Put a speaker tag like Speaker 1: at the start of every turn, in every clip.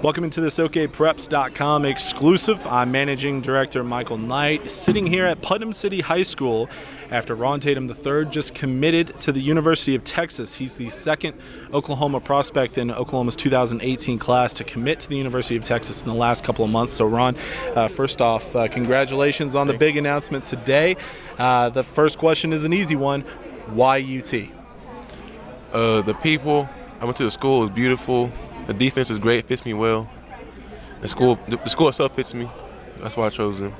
Speaker 1: Welcome into this OKPreps.com exclusive. I'm Managing Director Michael Knight, sitting here at Putnam City High School after Ron Tatum III just committed to the University of Texas. He's the second Oklahoma prospect in Oklahoma's 2018 class to commit to the University of Texas in the last couple of months. So Ron, first off, congratulations on the big announcement today. The first question is an easy one. Why UT?
Speaker 2: The people, I went to the school, is beautiful. The defense is great, fits me well. The school itself fits me. That's why I chose them.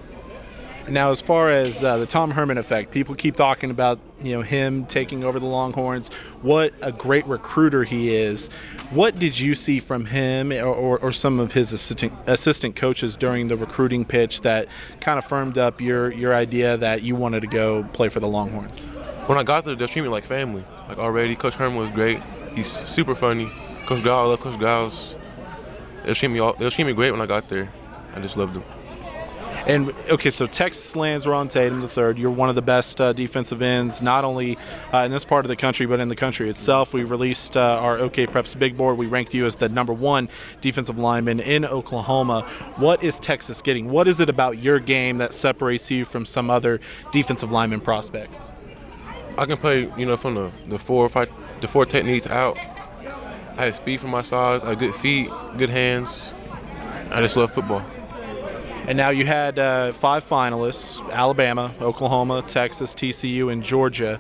Speaker 1: Now, as far as the Tom Herman effect, people keep talking about him taking over the Longhorns. What a great recruiter he is. What did you see from him or some of his assistant coaches during the recruiting pitch that kind of firmed up your idea that you wanted to go play for the Longhorns?
Speaker 2: When I got there, they treated me like family. Like already, Coach Herman was great. He's super funny. Coach Giles, I love Coach Giles. They treated me great when I got there. I just loved them.
Speaker 1: And, okay, so Texas lands Ron Tatum III. You're one of the best defensive ends, not only in this part of the country, but in the country itself. We released our OK Preps Big Board. We ranked you as the #1 defensive lineman in Oklahoma. What is Texas getting? What is it about your game that separates you from some other defensive lineman prospects?
Speaker 2: I can play, from the four techniques out. I had speed for my size. I had good feet, good hands. I just love football.
Speaker 1: And now you had 5 finalists: Alabama, Oklahoma, Texas, TCU, and Georgia.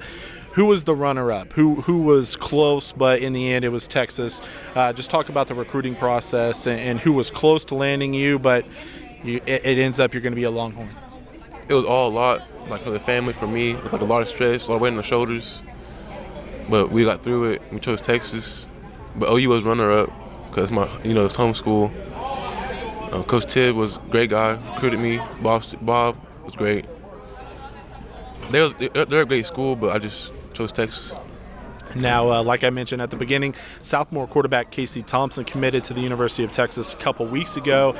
Speaker 1: Who was the runner-up? Who was close, but in the end it was Texas? Just talk about the recruiting process and who was close to landing you, but it ends up you're going to be a Longhorn.
Speaker 2: It was all a lot, like for the family, for me. It was like a lot of stress, a lot of weight on the shoulders. But we got through it. We chose Texas. But OU was runner-up because it's home school. Coach Tibb was a great guy, recruited me. Bob was great. They're a great school, but I just chose Texas.
Speaker 1: Now, like I mentioned at the beginning, sophomore quarterback Casey Thompson committed to the University of Texas a couple weeks ago.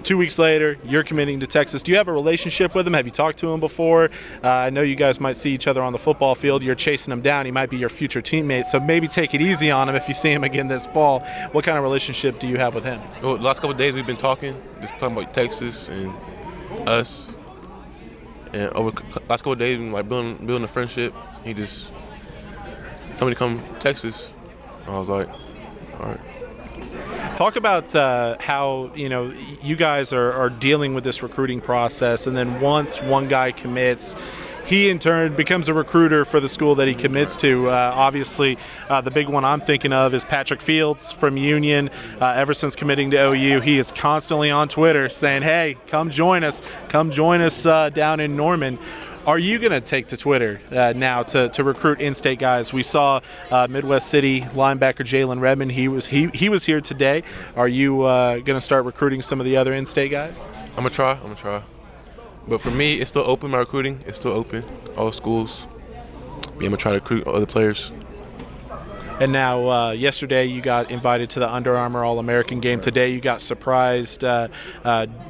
Speaker 1: 2 weeks later, you're committing to Texas. Do you have a relationship with him? Have you talked to him before? I know you guys might see each other on the football field. You're chasing him down. He might be your future teammate, so maybe take it easy on him if you see him again this fall. What kind of relationship do you have with him?
Speaker 2: Well, the last couple of days we've been talking, just talking about Texas and us. And over the last couple of days, we've been building a friendship. He just told me to come to Texas. I was like, all right.
Speaker 1: Talk about how you guys are dealing with this recruiting process, and then once one guy commits, he in turn becomes a recruiter for the school that he commits to. Obviously, the big one I'm thinking of is Patrick Fields from Union. Ever since committing to OU, he is constantly on Twitter saying, "Hey, come join us down in Norman." Are you going to take to Twitter now to recruit in-state guys? We saw Midwest City linebacker Jalen Redmond. He was here today. Are you going to start recruiting some of the other in-state guys?
Speaker 2: I'm gonna try. But for me, it's still open. My recruiting is still open. All schools. I'm gonna try to recruit other players.
Speaker 1: And now, yesterday you got invited to the Under Armour All-American game. Today you got surprised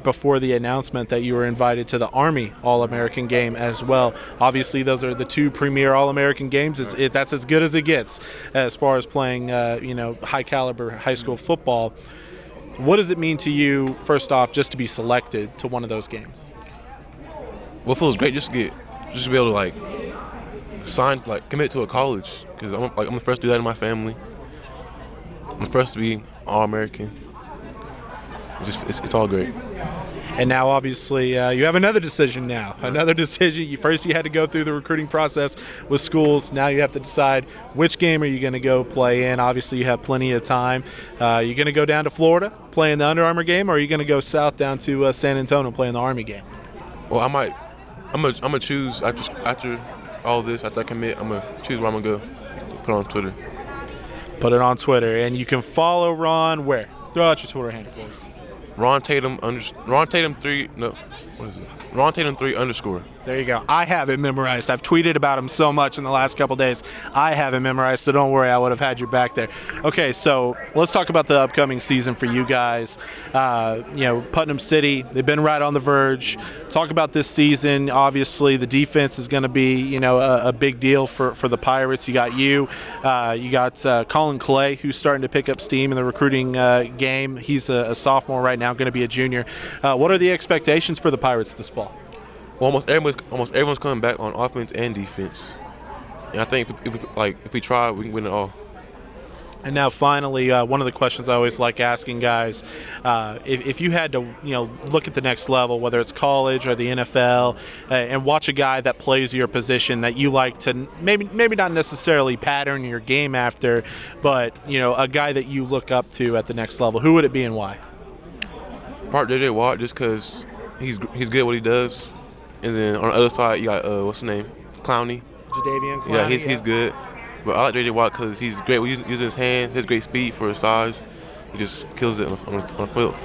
Speaker 1: before the announcement that you were invited to the Army All-American game as well. Obviously, those are the 2 premier All-American games. That's as good as it gets as far as playing, high-caliber high school football. What does it mean to you, first off, just to be selected to one of those games?
Speaker 2: Well, it feels great just to be able to commit to a college, because I'm the first to do that in my family. I'm the first to be All-American. It's all great.
Speaker 1: And now, obviously, you have another decision now. Another decision. First, you had to go through the recruiting process with schools. Now you have to decide which game are you going to go play in. Obviously, you have plenty of time. You're going to go down to Florida, play in the Under Armour game, or are you going to go south down to San Antonio and play in the Army game?
Speaker 2: Well, I'm gonna choose after all this. After I commit, I'm gonna choose where I'm gonna go. Put it on Twitter.
Speaker 1: Put it on Twitter, and you can follow Ron where? Throw out your Twitter handle, please.
Speaker 2: Ron Tatum 3. No, what is it? Ron Tatum 3 _.
Speaker 1: There you go. I have it memorized. I've tweeted about him so much in the last couple days. I have it memorized, so don't worry. I would have had you back there. Okay, so let's talk about the upcoming season for you guys. Putnam City, they've been right on the verge. Talk about this season. Obviously, the defense is going to be, a big deal for the Pirates. You got you got Colin Clay, who's starting to pick up steam in the recruiting game. He's a sophomore right now, going to be a junior. What are the expectations for the Pirates this fall?
Speaker 2: Well, almost everyone's coming back on offense and defense. And I think if we try, we can win it all.
Speaker 1: And now, finally, one of the questions I always like asking guys: if you had to, look at the next level, whether it's college or the NFL, and watch a guy that plays your position that you like to maybe not necessarily pattern your game after, but a guy that you look up to at the next level, who would it be and why?
Speaker 2: Part J.J. Watt, just because he's good at what he does. And then on the other side, you got what's his name, Clowney.
Speaker 1: Jadeveon Clowney.
Speaker 2: Yeah, he's good. But I like J.J. Watt because he's great with using his hands. He has great speed for his size. He just kills it on the field.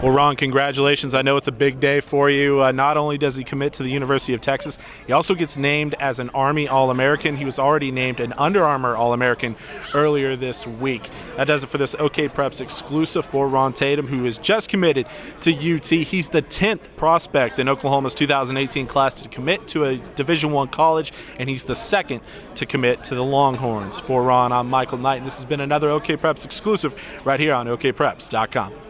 Speaker 1: Well, Ron, congratulations. I know it's a big day for you. Not only does he commit to the University of Texas, he also gets named as an Army All-American. He was already named an Under Armour All-American earlier this week. That does it for this OK Preps exclusive for Ron Tatum, who is just committed to UT. He's the 10th prospect in Oklahoma's 2018 class to commit to a Division I college, and he's the second to commit to the Longhorns. For Ron, I'm Michael Knight, and this has been another OK Preps exclusive right here on OKPreps.com.